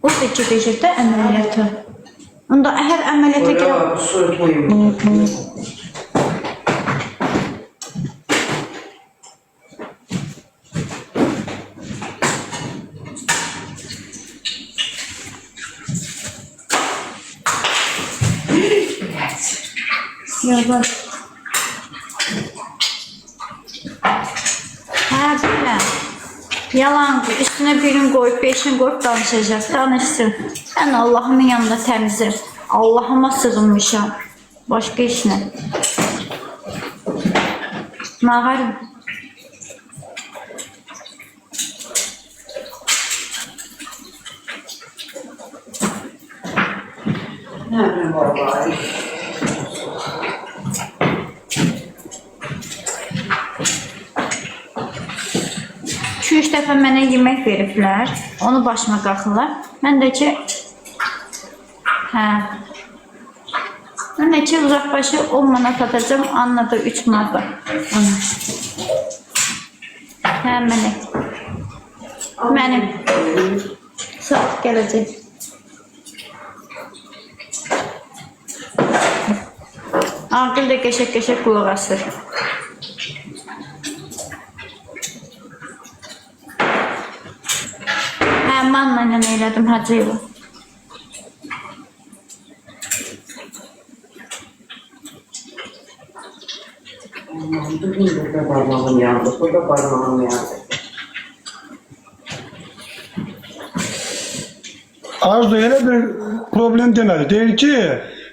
O da gedəcək də əməliyyata. Onda hər əməliyyata girə... Yavaş. Hə, belə. Yalan, üstünə birini qoyub, beşini qoyub danışacaq, danışsın. Mən Allahımın yanında təmizim. Allahıma sığınmışam. Başqa işlə. Mağarım. Nə var? 2-3 dəfə mənə yemək veriblər, onu başıma qaxırlar. Mən də ki, uzaqbaşı 10 manat atacağım, Anna da 3 manat. Hə, mənim. Saat gələcək. Aqil də qəşək-qəşək qulaq asır. Manla ilə elədim Hacıyla. Burada parmağım yandı, burada parmağım yandı. Arzu elə bir problem demədi. Deyir ki,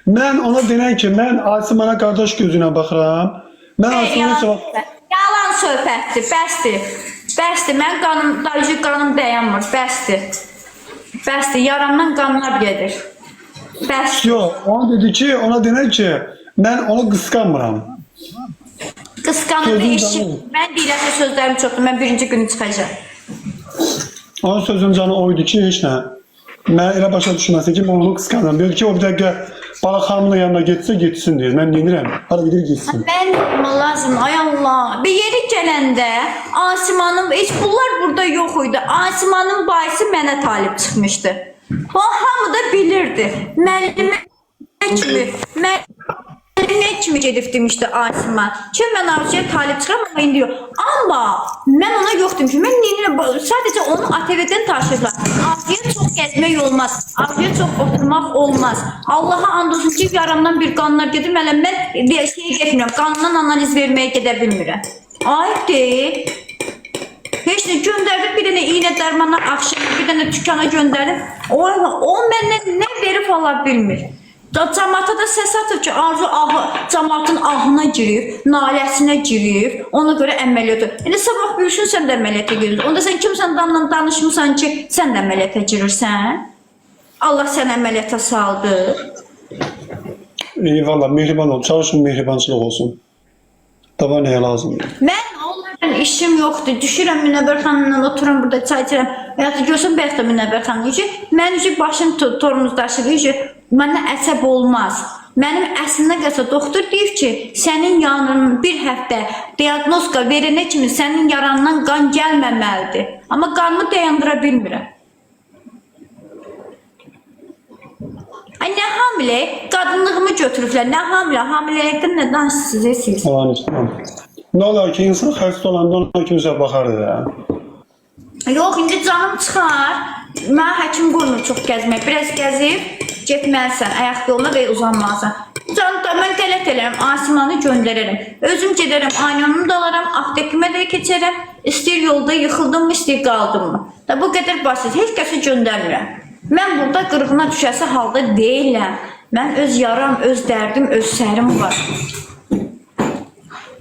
mən ona denən ki, mən Asimana qardaş gözünə baxıram. Mən Asimana... Yalan söhbətdir, bəsdir. Bəsdir, mən qanım dayanmır, bəsdir. Bəsdir, yaramdan qanlar gedir. Bəsdir. Yox, ona dedi ki, ona denən ki, mən onu qısqanmıram. Qısqanır işim. Mən deyirəm sözlərim çoxdur, mən birinci günü çıxacaq. Onun sözün canı oydu ki, heç nə. Mən elə başa düşməsin ki, mən onu qısqanıram. Deyir ki, o bir dəqiqə bala xanımın yanına getsə, getsin deyir. Mən neyirəm? Hara gedir, getsin. Mən lazım, ay Allah. Bir yeri gələndə Asimanın, heç bunlar burada yox idi. Asimanın bayisi mənə talip çıxmışdı. O hamı da bilirdi. Müəllimə kimi gedib demişdi Asiman. Ki mən Arzuya talip çıxıram, amma indi yox. Amma mən ona yox demişim. Mən neyinlə, sadəcə onu ATV-dən taşıdılar. Arzuya çox gəzmək olmaz. Arzuya çox oturmaq olmaz. Allaha and olsun ki, yaramdan bir qanlar gedir. Mən getmirəm. Qanından analiz verməyə gedə bilmirəm. Ay deyil. Heç nə göndərdim, bir dənə iynə dərmanlar axşam, bir dənə dükana göndərdim. O məndən nə verib ala bilmir. Cəmaata da səs atır ki, Arzu cəmaatın ahına girib, naləsinə girib, ona görə əməliyyatı. İndi sabah bir gün sən də əməliyyata girirsən. Onda sən kimsən danışmısan ki, sən də əməliyyata girirsən? Allah səni əməliyyata saldı. Valla mehriban ol, çalışın mehribançılıq olsun. Dava nəyə lazımdır? Mən onlardan işim yoxdur. Düşürəm Münəvvər xanımla oturam burada çay içirəm. Həyatı görsün bəyək də Münəvvər xanım ki, mən başım tormuzdaşır ki, mənə əsəb olmaz. Mənim əslində qəsə doktor deyir ki, sənin yanın bir həftə diaqnozka verənə kimi sənin yarandan qan gəlməməlidir. Amma qanımı dayandıra bilmirəm. Ay, nə hamilə? Qadınlığımı götürüblər. Nə hamilə? Hamiləyəkdən nə danışsınız? Tamam. Nə olar ki, insan xəstə olanda ona kimsə baxardı ya. Yox, indi canım çıxar. Mən həkim qoymur çox gəzmək. Biraz gəzib, getməlisən, ayaq yoluna və uzanmalısan. Canım da mən qələt elərəm, Asimanı göndərərəm. Özüm gedərəm, aynamı da alaram, aptekimə də keçərəm. İstəyir yolda yıxıldım mı, istəyir qaldım mı? Da bu qədər basit, heç kəsi göndərmirəm. Mən burada qırğına düşəsi halda deyiləm. Mən öz yaram, öz dərdim, öz sərim var.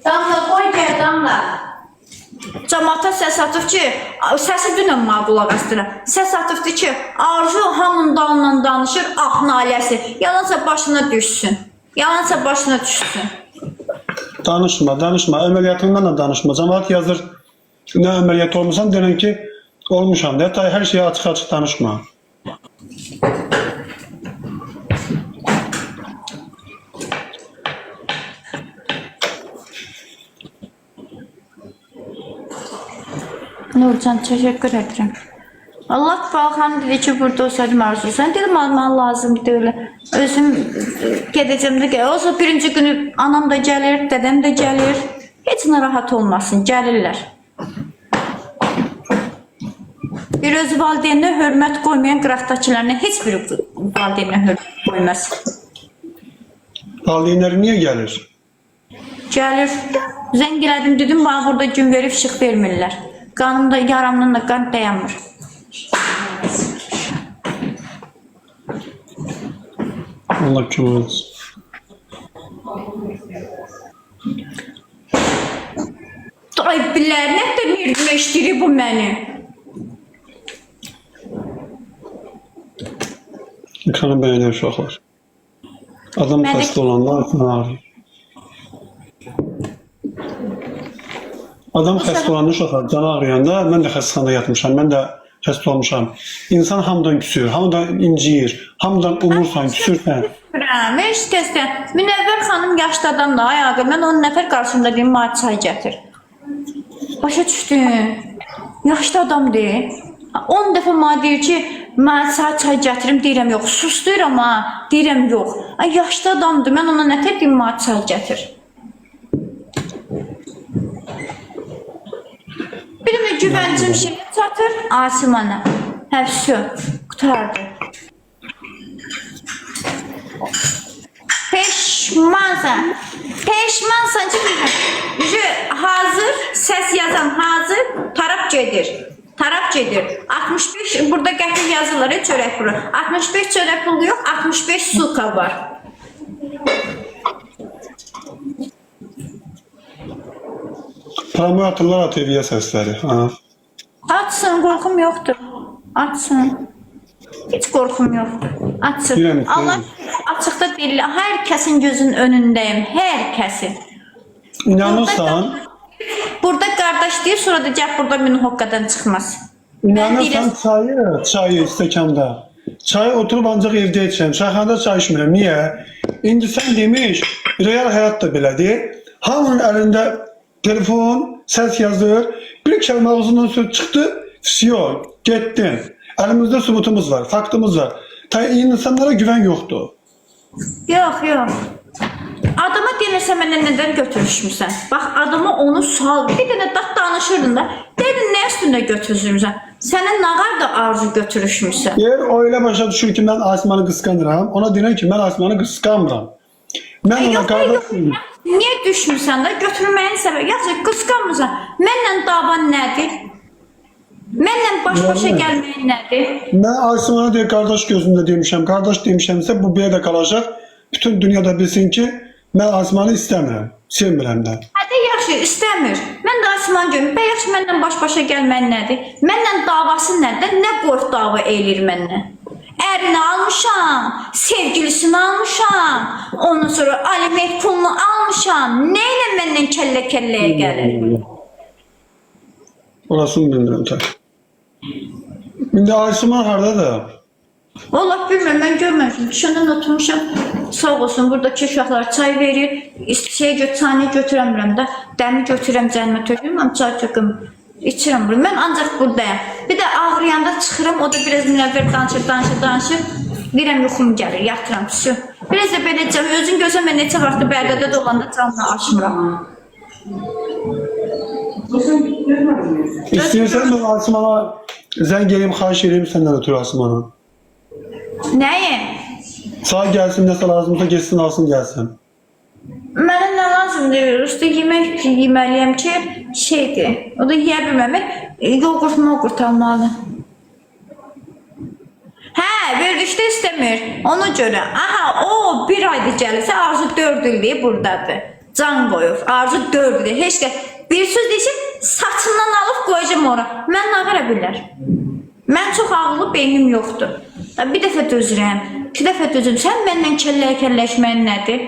Damla, qoy gəl, damla. Cəmaata səs atıb ki, səsi dünən mənə qulaq asdıram. Səs atıbdır ki, Arzu hamının dalından danışır, ah naləsi. Yalansa başına düşsün. Yalansa başına düşsün. Danışma. Əməliyyatından da danışma. Cəmaat yazır, nə əməliyyat olmuşsan, denən ki, olmuşam. Hətta hər şeyə açıq-açıq danışma. Nurcan, teşekkür ederim. Allah Balxan dedi ki, burada olsaydım arzusan. Dedim, alman lazımdı öyle. Özüm gedəcəm də gəlir. Olsa birinci günü anam da gəlir, dədəm də gəlir. Heç narahat olmasın, gəlirlər. Bir öz valideyninə hörmət qoymayan qıraqdakilərine heç bir valideyninə hörmət qoymaz. Valideynləri niyə gəlir? Gəlir. Zəng elədim, dedim, bana burada gün verib işıq vermirlər. Qanımda, yaramdan da qan dayanmır. Allah kömək olsun. Ay bilər, nə də mirdiləşdirir bu məni? Ekranı bəyənər uşaqlar. Adam Mən də- xəstə olanda aklını ağrıyır. Adam xəstə olanda uşaqlar canı ağrıyanda mən də xəstəxanada yatmışam, mən də xəstə olmuşam. İnsan hamıdan küsür, hamıdan inciyir, hamıdan umursan, küsürsən. Bilmirəm, heç kəsdən. Münəvvər xanım yaşlı adamdır, ay ağa, mən 10 nəfər qarşımda deyim, mənə çay gətir. Başa düşdün. Yaşlı adamdır. 10 dəfə mənə deyir ki, mən sənə çay gətirim, deyirəm yox. Sus deyirəm ha, deyirəm yox. Ay yaşlı adamdır, mən ona nətər deyim, mənə çay gətir. Birimə güvəncim şey çatır, Asimana. Həvsü, qutardı. Peşmansan. Peşmansan ki, hazır, ses yazan hazır, taraf gedir. Taraf gedir. 65, burada qəfil yazılır, çörək pulu. 65 çörək pulu yox, 65 suka var. Promotorlar at eviyə səsləri. Ha. Açsın, qorxum yoxdur. Açsın. Heç qorxum yoxdur. Açsın. Biləm, Allah açıqda deyil, hər kəsin gözünün önündəyim, hər kəsin. İnanırsan, Burada qardaş deyir, sonra da gəl burada münhoqqadan çıxmaz. inanırsan çayı stəkanda. Çayı oturub ancaq evdə içəm. Çayxanada çay içmirəm. Niyə? İndi sən demiş, real həyat da belədir. Hamının əlində telefon, səs yazır. Bir kəlmə ağzından söz çıxdı, vəsiyo, getdin. Əlimizdə sübutumuz var, faktımız var. İnsanlara güvən yoxdur. Yox, yox. Adama deyirsən məndən nədən götürüşmüsən? Bax, adama onu sual, bir dənə danışırdın da, dedin nə üstündə götürüşmüsən? Sənə nə qədər arzu götürüşmüsən? Yer o elə başa düşür ki, mən Asimanı qısqanıram. Ona deyirəm ki, mən Asimanı qısqanmıram. Mən ona Yox, qardaşım. niyə düşmüsən də? Götürməyin səbəbi, yaxşı, qısqanmısan. Mənlə davan nədir? Mənlə baş-başa Nədir? gəlməyin nədir? Mən Asimana deyir, qardaş gözündə demişəm. Qardaş demişəmsə, bu belə də qalacaq. Bütün dünyada bilsin ki, mən Asimanı istəmirəm, sevmirəm də. Hədə yaxşı, istəmir. Mən də Asiman görüm. Bə yaxşı, mənlə baş-başa gəlməyin nədir? Mənlə davası nədir? Nə qoyub dava eləyir məndən? Ərini almışam, sevgilisini almışam, ondan sonra aliment pulunu almışam. Nə ilə məndən kəllə-kəlləyə gəlir? Orasını bilmirəm tək. İndi Asiman haradadır? Vallahi bilmirəm, mən görməmişim. Düşəndən oturmuşam. Sağ olsun, buradakı uşaqlar çay verir. Çayını götürəmirəm də. Dəmi götürəm, cənnə tökürəm, çay töküm. İçirəm bunu. Mən ancaq buradayam. Bir də ağrıyanda çıxıram, o da biraz münəvvər danışır. Deyirəm, yuxum gəlir, yatıram, şu. Biraz da belə özün görsən, mən neçə vaxtı Bərdədə də olanda canını açmıram. İstəyirsən mən Asimana zəng eləyim, xahiş eləyim səndən ötürü Asimana. Nəyi? Sağ gəlsin, nəsə lazımsa geçsin, alsın, gəlsin. Mənə nə lazımdır? Usta yemək yeməliyəm ki, şeydir. O da yeyə bilməmək. Yoğurt almalı. Hə, verdikdə istəmir. Ona görə. Aha, o bir ayda gəlirsə, Arzu 4 ildir buradadır. Can qoyur. Arzu 4 ildir. Heç də bir söz deyişim, saçından alıb qoyacam ora. Mən nə görə bilər? Mən çox ağıllı beynim yoxdur. Bir dəfə dözürəm, 2 dəfə dözürəm. Sən məndən kəlləşməyin nədir?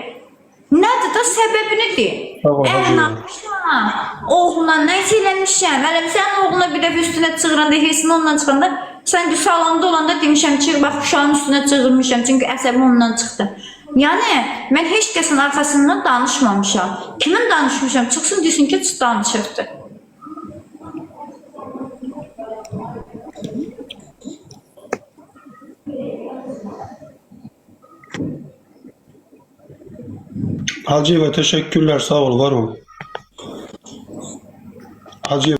Nədir da səbəbini deyil. Ərin almışam, oğluna nə eləmişəm, ələm sən oğluna bir dəfə üstünə çığıranda, hissini ondan çıxanda, sən salonda olanda demişəm ki, bax uşağın üstünə çığırmışam, çünki əsəbim ondan çıxdı. Yəni, mən heç kəsin arxasından danışmamışam. Kimin danışmışam, çıxsın desin ki, danışıqdır. Hacıyeva teşekkürler, sağ ol, var ol. Hacı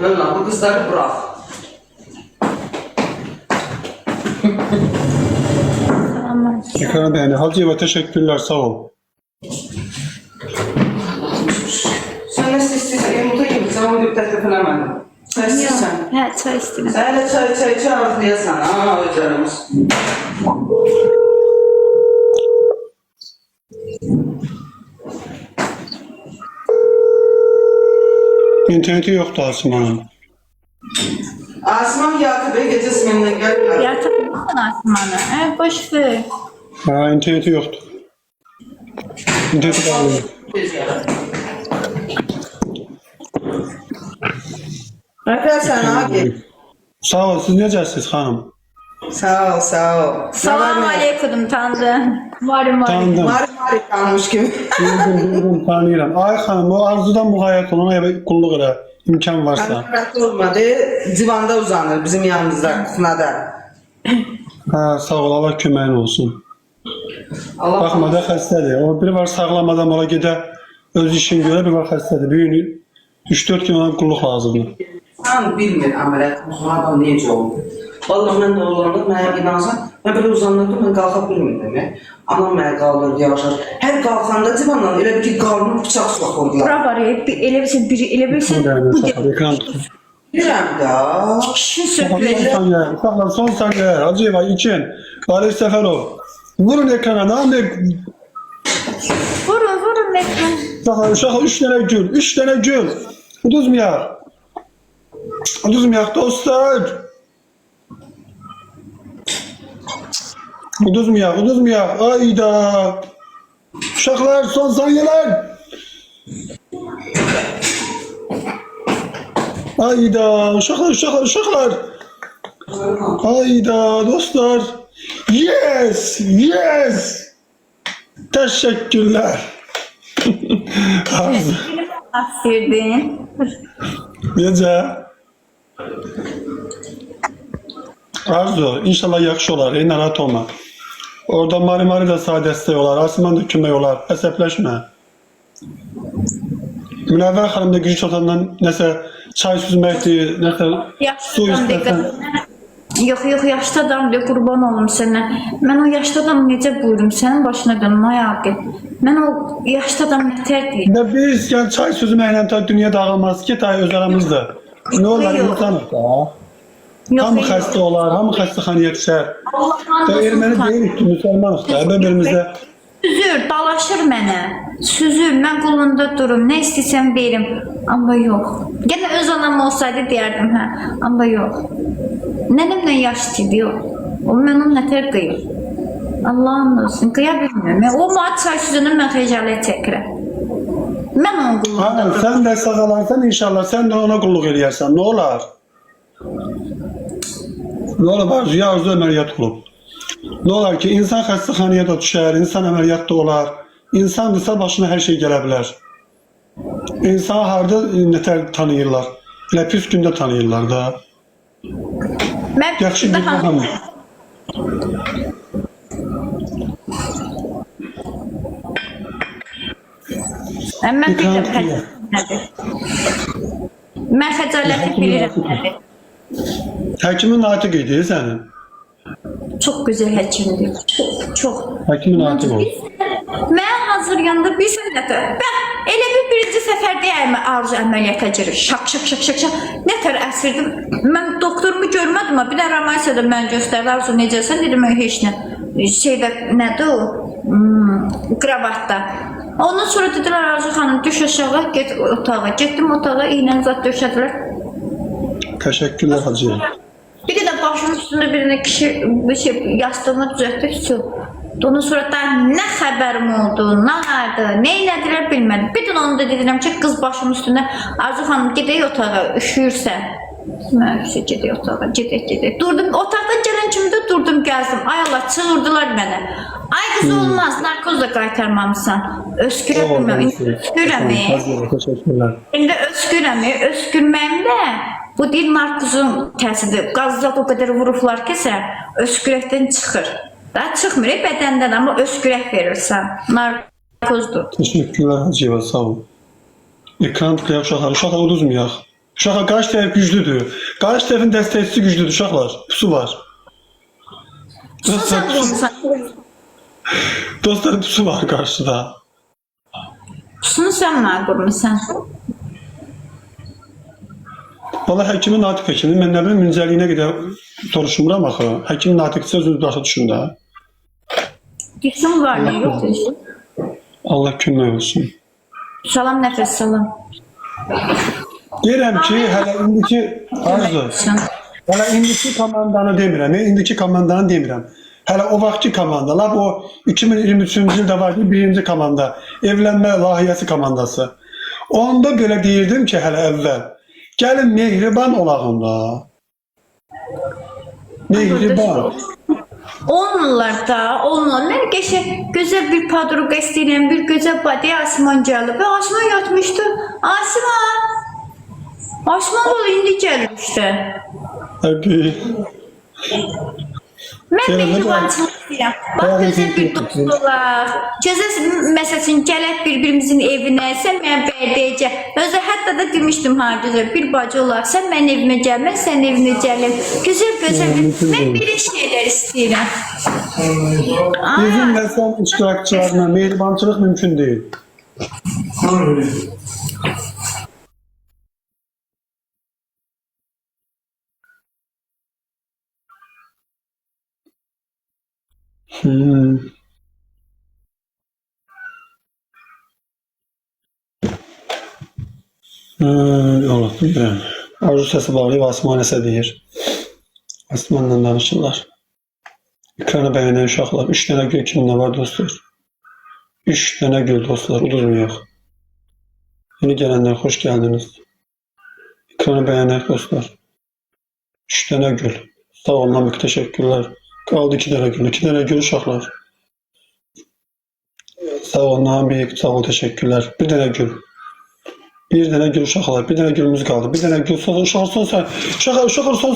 Valla bu kızları bırak. Tamam. ekrana beğeni. Hacıyeva teşekkürler, sağ ol. Sen nasıl istiyorsan yumurta gibi sen onu bir teklif eləmədin. Sen istiyorsan. Hə, çay istəyirəm. Sen de çay arzulayasın. Aa öcerimiz. İnterneti yoktu Asman'ın. Asman yatı be gece siminden gel. Yataqmısan Asmanı. Hə, boş ver. Ha, interneti yoktu. İnterneti bağlı. Bakar sen abi. Sağ ol, siz necəsiniz hanım? Sağ ol, sağ ol. Salam aleykum tanıdım. Varım. Tanıdım. Mari kalmış gibi. Bildim, tanıyıram. Ay xanım, o arzudan muğayyət olun, ona qulluq elə, imkan varsa. Rahat olmadı. Divanda uzanır bizim yanımızda, kısmada. Ha, sağ ol, Allah köməyin olsun. Allah Baxma da xəstədir. O biri var sağlam adam ola gedə öz işin görə, bir var xəstədir. Bir gün 3-4 gün ona qulluq lazımdır. Sen bilmir ameliyat, sonradan necə oldu. Vallahi mən də olanda, mənə inansan, mən belə uzanırdım, mən qalxa bilmirdim. Anam mənə qaldırdı yavaş-yavaş. Hər qalxanda divandan elə bir ki, qarnım bıçaq soxurdular. Bura var ya, elə bilsin, elə bilsin. Bu da ekran tutun. Bilirəm də. Kişi Son söhbəti. saniye, uşaqlar, son saniye. Hacıyeva, İlkin, Barış Səfərov. Vurun ekrana, namik. Vurun ekran. Uşaqlar, 3 dənə gül, 3 dənə gül. Uduzmayaq. Uduzmayaq, dostlar. Uduzmayaq. Ayda. Uşaqlar, son saniyeler. Ayda, uşaqlar. Ayda, dostlar. Yes. Teşekkürler. Arzu. Afirdin. Necə? Arzu, inşallah yaxşı olar, narahat olma. Orada Mari da sağ dəstək olar, Asman da kömək olar, əsəbləşmə. Münəvvər xanım da gücü çatandan nəsə çay süzməkdir, nəsə su istəsən. Yox, yaşlı adam diyor, qurban olum sənə. Mən o yaşlı adam necə buyurum, sənin başına dönüm, ay abi. Mən o yaşlı adam nətər deyim. Və biz gəl çay süzməklə ta dünya dağılmaz ki, ta öz aramızda. Nə olar, insanıq da. Hamı xəstə olar, hamı xəstəxanaya düşər. Erməni deyirik ki, müsəlmanıq da, bir-birimizdə. Süzür, dalaşır mənə. Süzür, mən qulunda durum, nə istəsəm verim. Amma yox. Gənə öz anam olsaydı deyərdim, hə. Amma yox. Nənəmlə yaşlıydı, yox. O mən onu nətər qıyım. Allah'ın olsun, qıya bilmirəm. O maat çay süzünü mən xəcalət çəkirəm. Mən onun qulunda durum. Sən də sağalarsan inşallah, sən də ona qulluq eləyərsən, nə olar? Nə olar, arzu əməliyyat olub. Nə olar ki, insan xəstəxanaya da düşər, insan əməliyyat da olar. İnsandırsa başına hər şey gələ bilər. İnsanı harada nətər tanıyırlar? Elə pis gündə tanıyırlar da. Mən Yaxşı bir baxam. Mən bilirəm nədir. Mən xəcaləti bilirəm nədir. Həkimin natiq idi sənin. Çox gözəl həkimdir. Çox. Həkimin natiq oldu. Mən hazırlayanda bir sənətə. Elə bir birinci səfər deyərmi arzu əməliyyata girir. Şak. Nətər əsirdim. Mən doktorumu görmədim ama bir də Ramaysiyada mən göstərdi arzu necəsən dedim mən heç nə. Şeydə nədir o? Kravatda. Ondan sonra dedilər Arzu xanım düş aşağı get otağa. Getdim otağa iğnəni zat döşədilər. Təşəkkürlər hacı. Bir də başımın üstündə birine kişi bir şey yastığını düzəltdi ki. Ondan sonra da nə xəbərim oldu, nə vardı, nə elədilər bilmədim. Bir də onu da dedim ki qız başımın üstündə Arzu xanım gedək otağa üşüyürsən. Mən şey gedək otağa, gedək. Durdum, otaqdan gələn kimi də durdum, gəldim. Ay Allah, çığırdılar mənə. Ay qız olmaz, narkoz da qaytarmamısan. Öskürə bilməm, öskürəm. Teşekkürler. İndi öskürməyim də bu dil narkozun təsiridir. Qazzat o qədər vurublar ki, sən öskürəkdən çıxır. Daha çıxmır bədəndən, amma öskürək verirsən. Narkozdur. Teşekkürler Hacıva, sağ ol. Ekran tıklayan uşaqlar. Uşaqlar uduzmayaq. Uşaqlar qarşı tərəf güclüdür. Qarşı tərəfin dəstəkçisi güclüdür uşaqlar. Pusu var. Susan qurmuşsan. Dostlarım pusu var qarşıda. Pusunu sən mənə qurmuşsan. Valla həkimin Natiq həkimdir. Mən nə bilim müncəliyinə qədər soruşmuram axı. Həkim Natiqsə özünüz başa düşün də. Gitsin var ne yoxdur. Allah kömək olsun. Salam nəfəs salam. Deyirəm ki, hələ indiki Arzu, hələ indiki komandanı demirəm, indiki komandanı demirəm. Hələ o vaxtki komanda, lab o 2023-cü ildə var ki, birinci komanda, evlənmə layihəsi komandası. Onda belə deyirdim ki, hələ əvvəl, gəlin mehriban olağım da. Mehriban. Olmurlar da, olmurlar. Mən geçen güzel bir padruga istəyirəm, bir gözəl badiyə Asman gəldi. Və Asman yatmışdı. Asman! Asman da indi gəlir işte. Tabii. Mən mehribançılıq istəyirəm. Bax, gözəl bir dostlar. Gözəl məsələn, gələk bir-birimizin evinə, sən mənə bərdəyəcək. Özə hətta da demişdim ha, gözəl bir bacı olaraq, sən mənim evimə gəl, mən sənin evinə gəlim. Gözəl, mən bir şeylər istəyirəm. Bizim və sən iştirakçılarına mehribançılıq mümkün deyil. Allah bilmirəm. Arzu səsi bağlayıb Asman nəsə deyir. Asmanla danışırlar. Ekranı bəyənən uşaqlar. 3 dənə gül kiminlə var dostlar? 3 dənə gül dostlar. Udurmayaq. Yeni gələnlər xoş gəldiniz. Ekranı bəyənək dostlar. 3 dənə gül. Sağ olun, Namik, təşəkkürlər. Qaldı 2 dənə gül. 2 dənə gül uşaqlar. Sağ olun, Namik, sağ ol, təşəkkürlər. 1 dənə gül. Bir dənə gül uşaqlar. Bir dənə gülümüz qaldı. Bir dənə gül. Uşaqlar son